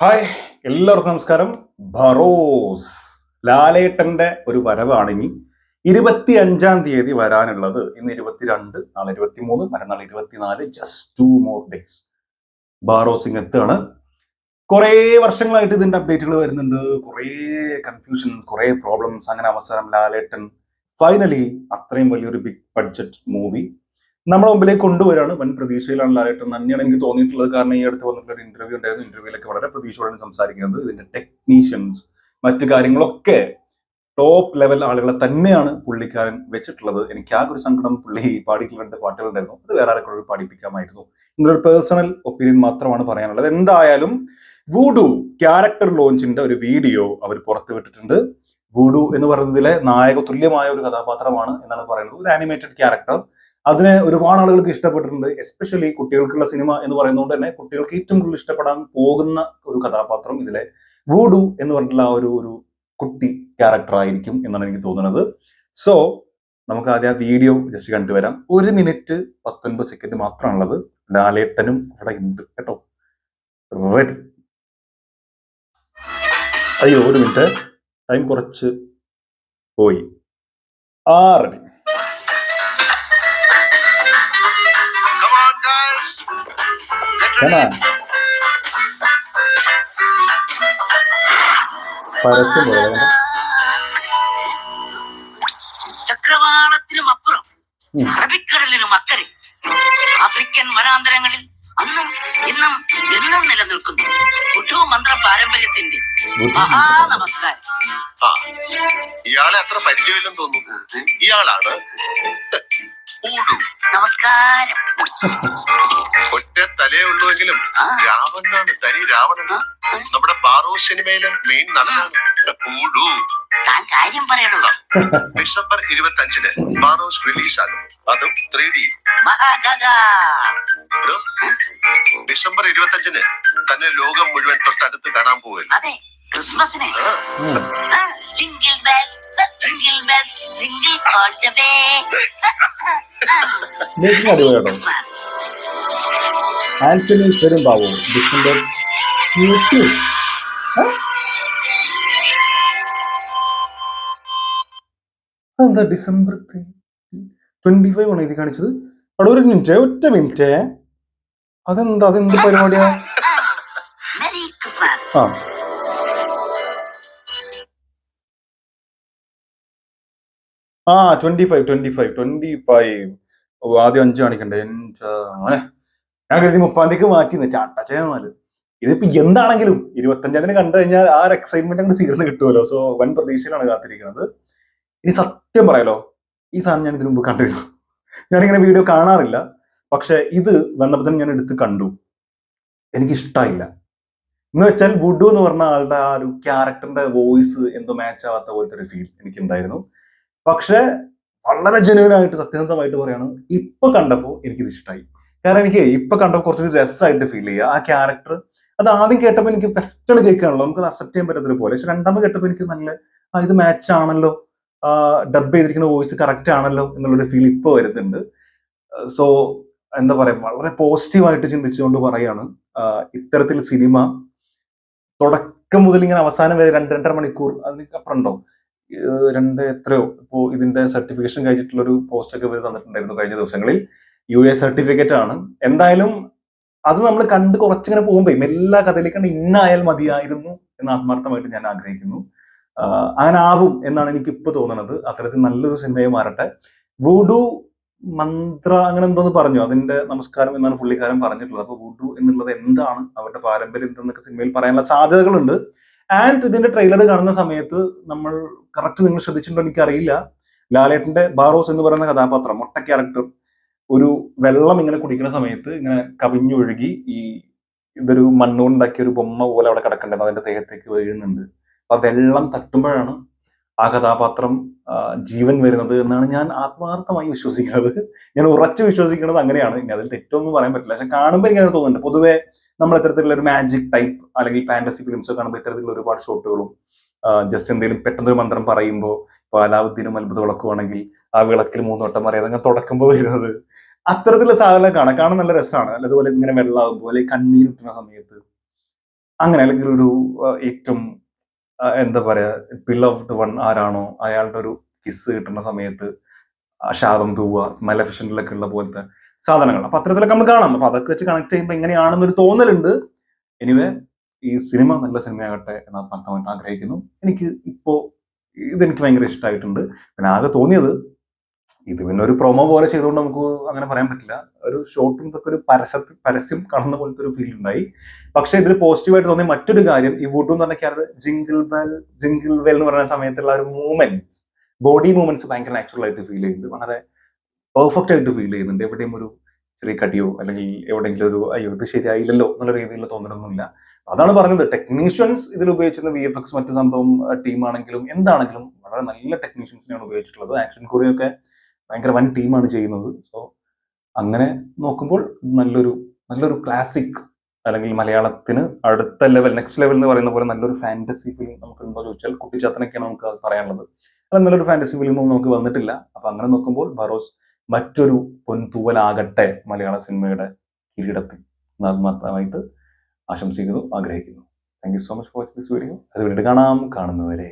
Hi, എല്ലാവർക്കും നമസ്കാരം. ബറോസ് ലാലേട്ടന്റെ ഒരു വരവാണ് ഇനി 25-ാം തീയതി വരാനുള്ളത്. ഇന്ന് 22, നാളെ 23, മറ്റന്നാൾ 24. Just 2 more days. ബാറോസ് ഇങ്ങ് എത്തുകയാണ്. കുറേ വർഷങ്ങളായിട്ട് ഇതിന്റെ അപ്ഡേറ്റുകൾ വരുന്നുണ്ട്, കുറേ കൺഫ്യൂഷൻസ്, കുറേ പ്രോബ്ലംസ്. അങ്ങനെ അവസാനം ലാലേട്ടൻ ഫൈനലി അത്രയും വലിയൊരു ബിഗ് ബഡ്ജറ്റ് മൂവി നമ്മുടെ മുമ്പിലേക്ക് കൊണ്ടുവരാണ്. വൻ പ്രതീക്ഷയിലാണ് ലാലേട്ടൻ തന്നെയാണ് എനിക്ക് തോന്നിയിട്ടുള്ളത്. കാരണം ഈ അടുത്ത് വന്നിട്ടുള്ള ഒരു ഇന്റർവ്യൂ ഉണ്ടായിരുന്നു. ഇന്റർവ്യൂലൊക്കെ വളരെ പ്രതീക്ഷയോടെയാണ് സംസാരിക്കുന്നത്. ഇതിന്റെ ടെക്നീഷ്യൻസ്, മറ്റു കാര്യങ്ങളൊക്കെ ടോപ്പ് ലെവൽ ആളുകളെ തന്നെയാണ് പുള്ളിക്കാരൻ വെച്ചിട്ടുള്ളത്. എനിക്ക് ആകെ ഒരു സങ്കടം, പുള്ളി പാടിയിട്ടുള്ള 2 പാട്ടുകളുണ്ടായിരുന്നു, അത് വേറെ ആരെങ്കിലും പാടിപ്പിക്കാമായിരുന്നു. ഇങ്ങനൊരു പേഴ്സണൽ ഒപ്പീനിയൻ മാത്രമാണ് പറയാനുള്ളത്. എന്തായാലും വൂഡു ക്യാരക്ടർ ലോഞ്ചിന്റെ ഒരു വീഡിയോ അവർ പുറത്തുവിട്ടിട്ടുണ്ട്. വൂഡു എന്ന് പറയുന്നതിലെ നായക തുല്യമായ ഒരു കഥാപാത്രമാണ് എന്നാണ് പറയുന്നത്. ഒരു ആനിമേറ്റഡ് ക്യാരക്ടർ. അതിനെ ഒരുപാട് ആളുകൾക്ക് ഇഷ്ടപ്പെട്ടിട്ടുണ്ട്. എസ്പെഷ്യലി കുട്ടികൾക്കുള്ള സിനിമ എന്ന് പറയുന്നതുകൊണ്ട് തന്നെ കുട്ടികൾക്ക് ഏറ്റവും കൂടുതൽ ഇഷ്ടപ്പെടാൻ പോകുന്ന ഒരു കഥാപാത്രം ഇതിലെ വൂഡു എന്ന് പറഞ്ഞിട്ടുള്ള ആ ഒരു കുട്ടി ക്യാരക്ടർ ആയിരിക്കും എന്നാണ് എനിക്ക് തോന്നുന്നത്. സോ നമുക്ക് ആദ്യം ആ വീഡിയോ ജസ്റ്റ് കണ്ടുവരാം. 1 minute 19 സെക്കൻഡ് മാത്രമാണുള്ളത്. ലാലേട്ടനും ഇവിടെ ഉണ്ട് കേട്ടോ. റെഡി. അയ്യോ, 1 minute, ടൈം കുറച്ച് പോയി. റെഡി. പരസ്യം പോലെ ചക്രവാളത്തിനും അപ്പുറം അറബിക്കടലിനും അക്കരെ ആഫ്രിക്കൻ വനാന്തരങ്ങളിൽ അന്നും ഇന്നും എന്നും നിലനിൽക്കുന്നു ഉഡു മന്ത്ര പാരമ്പര്യത്തിന്റെ മഹാനമസ്കാരം. ഇയാളെ അത്ര പരിചയമില്ലെന്ന് തോന്നുന്നു. ഇയാളാണ് നമസ്കാരം. ഒറ്റ തലേ ഉള്ളുവെങ്കിലും രാവണനാണ്, തനി രാവണൻ. നമ്മുടെ ബാറോസ് സിനിമയിലെ മെയിൻ നടനാണ്. താൻ കാര്യം പറയണല്ലോ. ഡിസംബർ 25-ന് ബാറോസ് റിലീസ് ആകും, അതും 3D. ഡിസംബർ 25-ന് തന്നെ ലോകം മുഴുവൻ തൊട്ടടുത്ത് കാണാൻ പോവുകയാണ്. അതെ, ക്രിസ്മസിന്. Jingle bells, jingle bells, jingle all the way. Antony Perumbavoor December എന്താ ഡിസംബർ 25 ആണ് ഇത് കാണിച്ചത്. അവിടെ 1 minute. അതെന്താ, അതെന്ത് പരിപാടിയാ? ആ 25. ആദ്യം 5 കാണിക്കണ്ടേ? അങ്ങനെ ഞാൻ കരുതി 30-ാം തീയതിക്ക് മാറ്റിന്ന് ചാട്ടച്ചേമാല്. ഇതിപ്പോ എന്താണെങ്കിലും 25-ന് കണ്ടു കഴിഞ്ഞാൽ ആ ഒരു എക്സൈറ്റ്മെന്റ് അങ്ങ് തീർന്ന് കിട്ടുമല്ലോ. സോ വൻ പ്രതീക്ഷയിലാണ് കാത്തിരിക്കുന്നത്. ഇനി സത്യം പറയാലോ, ഈ സാധനം ഞാൻ ഇതിനു മുമ്പ് കണ്ടിരുന്നു. ഞാനിങ്ങനെ വീഡിയോ കാണാറില്ല, പക്ഷെ ഇത് വന്നപ്പോൾ തന്നെ ഞാൻ എടുത്ത് കണ്ടു. എനിക്കിഷ്ടായില്ല. എന്ന് വെച്ചാൽ വുഡു എന്ന് പറഞ്ഞ ആളുടെ ആ ഒരു ക്യാരക്ടറിന്റെ വോയിസ് എന്തോ മാച്ച് ആവാത്ത പോലത്തെ ഒരു ഫീൽ എനിക്കുണ്ടായിരുന്നു. പക്ഷെ വളരെ ജെന്യുവൻ ആയിട്ട് സത്യസന്ധമായിട്ട് പറയാണ്, ഇപ്പൊ കണ്ടപ്പോൾ എനിക്കിത് ഇഷ്ടമായി. കാരണം എനിക്ക് ഇപ്പൊ കണ്ടപ്പോൾ കുറച്ചൊരു രസമായിട്ട് ഫീൽ ചെയ്യുക ആ ക്യാരക്ടർ. അത് ആദ്യം കേട്ടപ്പോൾ എനിക്ക് ഫസ്റ്റ് കേൾക്കുകയാണല്ലോ, നമുക്ക് അക്സെപ്റ്റ് ചെയ്യാൻ പറ്റാത്തൊരു പോലെ. പക്ഷെ രണ്ടാമത് കേട്ടപ്പോൾ എനിക്ക് നല്ല ഇത് മാച്ച് ആണല്ലോ, ഡബ് ചെയ്തിരിക്കുന്ന വോയിസ് കറക്റ്റ് ആണല്ലോ എന്നുള്ളൊരു ഫീൽ ഇപ്പൊ വരുന്നുണ്ട്. സോ എന്താ പറയാ, വളരെ പോസിറ്റീവായിട്ട് ചിന്തിച്ചുകൊണ്ട് പറയാണ്, ഇത്തരത്തിൽ സിനിമ തുടക്കം മുതൽ ഇങ്ങനെ അവസാനം വരെ 2-2.5 മണിക്കൂർ അതിനപ്പുറം ഉണ്ടോ, 2 എത്രയോ ഇപ്പോ ഇതിന്റെ സർട്ടിഫിക്കേഷൻ കഴിച്ചിട്ടുള്ള ഒരു പോസ്റ്റ് ഒക്കെ ഇവർ തന്നിട്ടുണ്ടായിരുന്നു കഴിഞ്ഞ ദിവസങ്ങളിൽ. UA സർട്ടിഫിക്കറ്റ് ആണ്. എന്തായാലും അത് നമ്മൾ കണ്ട് കുറച്ചിങ്ങനെ പോകുമ്പോ എല്ലാ കഥയിലേക്കാണ് ഇന്നായാൽ മതിയായിരുന്നു എന്ന് ആത്മാർത്ഥമായിട്ട് ഞാൻ ആഗ്രഹിക്കുന്നു. അങ്ങനെ ആവും എന്നാണ് എനിക്ക് ഇപ്പൊ തോന്നുന്നത്. അത്തരത്തിൽ നല്ലൊരു സിനിമയെ മാറട്ടെ. വൂഡു മന്ത്ര അങ്ങനെ എന്തോന്ന് പറഞ്ഞു, അതിന്റെ നമസ്കാരം എന്നാണ് പുള്ളിക്കാരൻ പറഞ്ഞിട്ടുള്ളത്. അപ്പൊ വൂഡു എന്നുള്ളത് എന്താണ്, അവരുടെ പാരമ്പര്യം എന്തെന്നൊക്കെ സിനിമയിൽ പറയാനുള്ള സാധ്യതകളുണ്ട്. ആൻഡ് ഇതിന്റെ ട്രെയിലർ കാണുന്ന സമയത്ത് നമ്മൾ കറക്റ്റ് നിങ്ങൾ ശ്രദ്ധിച്ചിട്ടുണ്ടോ എനിക്കറിയില്ല, ലാലേട്ടന്റെ ബാറോസ് എന്ന് പറയുന്ന കഥാപാത്രം, മൊട്ട ക്യാരക്ടർ, ഒരു വെള്ളം ഇങ്ങനെ കുടിക്കുന്ന സമയത്ത് ഇങ്ങനെ കവിഞ്ഞൊഴുകി ഇതൊരു മണ്ണുകൊണ്ടാക്കിയ ഒരു ബൊമ്മ പോലെ അവിടെ കിടക്കേണ്ടത് അതിന്റെ ദേഹത്തേക്ക് വീഴുന്നുണ്ട്. അപ്പൊ വെള്ളം തട്ടുമ്പോഴാണ് ആ കഥാപാത്രം ജീവൻ വരുന്നത് എന്നാണ് ഞാൻ ആത്മാർത്ഥമായി വിശ്വസിക്കുന്നത്. ഞാൻ ഉറച്ചു വിശ്വസിക്കുന്നത് അങ്ങനെയാണ്. ഇനി അതിൽ തെറ്റൊന്നും പറയാൻ പറ്റില്ല. പക്ഷെ കാണുമ്പോൾ എനിക്ക് അങ്ങനെ തോന്നുന്നുണ്ട്. പൊതുവെ നമ്മൾ ഇത്തരത്തിലുള്ള ഒരു മാജിക് ടൈപ്പ് അല്ലെങ്കിൽ ഫാന്റസി ഫിലിംസ് കാണുമ്പോൾ ഇത്തരത്തിലുള്ള ഒരുപാട് ഷോട്ടുകളും ജസ്റ്റ് എന്തെങ്കിലും പെട്ടെന്നൊരു മന്ത്രം പറയുമ്പോൾ, ഇപ്പൊ അലാവുദ്ദീനും അത്ഭുത വിളക്കുവാണെങ്കിൽ ആ വിളക്കിൽ 3 വട്ടം അറിയാതെ അങ്ങനെ തുടക്കുമ്പോൾ വരുന്നത്, അത്തരത്തിലുള്ള സാധനങ്ങൾ കാണാൻ നല്ല രസമാണ്. അതുപോലെ ഇങ്ങനെ വെള്ളമാകുമ്പോൾ അല്ലെങ്കിൽ കണ്ണീർ കിട്ടുന്ന സമയത്ത് അങ്ങനെ അല്ലെങ്കിൽ ഒരു ഏറ്റവും എന്താ പറയാ ബിലവ്ഡ് വൺ ആരാണോ അയാളുടെ ഒരു കിസ് കിട്ടുന്ന സമയത്ത് ശാപം തൂവുക, മലഫിഷനിലൊക്കെ ഉള്ള പോലത്തെ സാധനങ്ങൾ. അപ്പൊ അത്തരത്തിലൊക്കെ നമ്മൾ കാണാം. അപ്പൊ അതൊക്കെ വെച്ച് കണക്ട് ചെയ്യുമ്പോൾ എങ്ങനെയാണെന്നൊരു തോന്നലുണ്ട്. എനിവേ ഈ സിനിമ നല്ല സിനിമയാകട്ടെ എന്ന് അർത്ഥമായിട്ട് ആഗ്രഹിക്കുന്നു. എനിക്ക് ഇപ്പോ ഇതെനിക്ക് ഭയങ്കര ഇഷ്ടമായിട്ടുണ്ട്. പിന്നെ ആകെ തോന്നിയത് ഇത് പിന്നെ ഒരു പ്രൊമോ പോലെ ചെയ്തുകൊണ്ട് നമുക്ക് അങ്ങനെ പറയാൻ പറ്റില്ല. ഒരു ഷോർട്ടും ഇതൊക്കെ ഒരു പരസ്യം കാണുന്ന പോലത്തെ ഒരു ഫീൽ ഉണ്ടായി. പക്ഷെ ഇതിൽ പോസിറ്റീവായിട്ട് തോന്നിയ മറ്റൊരു കാര്യം, ഈ വുഡു എന്ന് പറഞ്ഞ ക്യാരക്ടർ ജിങ്കിൾ വെൽ എന്ന് പറയുന്ന സമയത്തുള്ള ഒരു മൂവ്മെന്റ്സ്, ബോഡി മൂവ്മെന്റ്സ് ഭയങ്കര നാച്ചുറൽ ആയിട്ട് ഫീൽ ചെയ്യുന്നുണ്ട്. വളരെ പെർഫെക്റ്റ് ആയിട്ട് ഫീൽ ചെയ്യുന്നുണ്ട്. എവിടെയും ഒരു ചെറിയ കടിയോ അല്ലെങ്കിൽ എവിടെയെങ്കിലും ഒരു അയ്യോ ഇത് ശരിയായില്ലല്ലോ എന്നുള്ള രീതിയിൽ തോന്നലൊന്നുമില്ല. അതാണ് പറഞ്ഞത്, ടെക്നീഷ്യൻസ് ഇതിൽ ഉപയോഗിച്ചിരുന്ന VFX മറ്റു സംഭവം ടീമാണെങ്കിലും എന്താണെങ്കിലും വളരെ നല്ല ടെക്നീഷ്യൻസിനെയാണ് ഉപയോഗിച്ചിട്ടുള്ളത്. ആക്ഷൻ കൊറിയൊക്കെ ഭയങ്കര വൻ ടീമാണ് ചെയ്യുന്നത്. സോ അങ്ങനെ നോക്കുമ്പോൾ നല്ലൊരു ക്ലാസിക് അല്ലെങ്കിൽ മലയാളത്തിന് അടുത്ത ലെവൽ, നെക്സ്റ്റ് ലെവൽ എന്ന് പറയുന്ന പോലെ നല്ലൊരു ഫാന്റസി ഫിലിം നമുക്ക് ഉണ്ടോ ചോദിച്ചാൽ കുട്ടിച്ചാത്തനൊക്കെയാണ് നമുക്ക് അത് പറയാനുള്ളത്. അത് നല്ലൊരു ഫാന്റസി ഫിലിമൊന്നും നമുക്ക് വന്നിട്ടില്ല. അപ്പൊ അങ്ങനെ നോക്കുമ്പോൾ ബറോസ് മറ്റൊരു പൊൻതൂവലാകട്ടെ മലയാള സിനിമയുടെ കിരീടത്തിൽ ആത്മാർത്ഥമായിട്ട് ആശംസിക്കുന്നു, ആഗ്രഹിക്കുന്നു. Thank you so much for watching this video. അത് വീണ്ടും കാണുന്നവരെ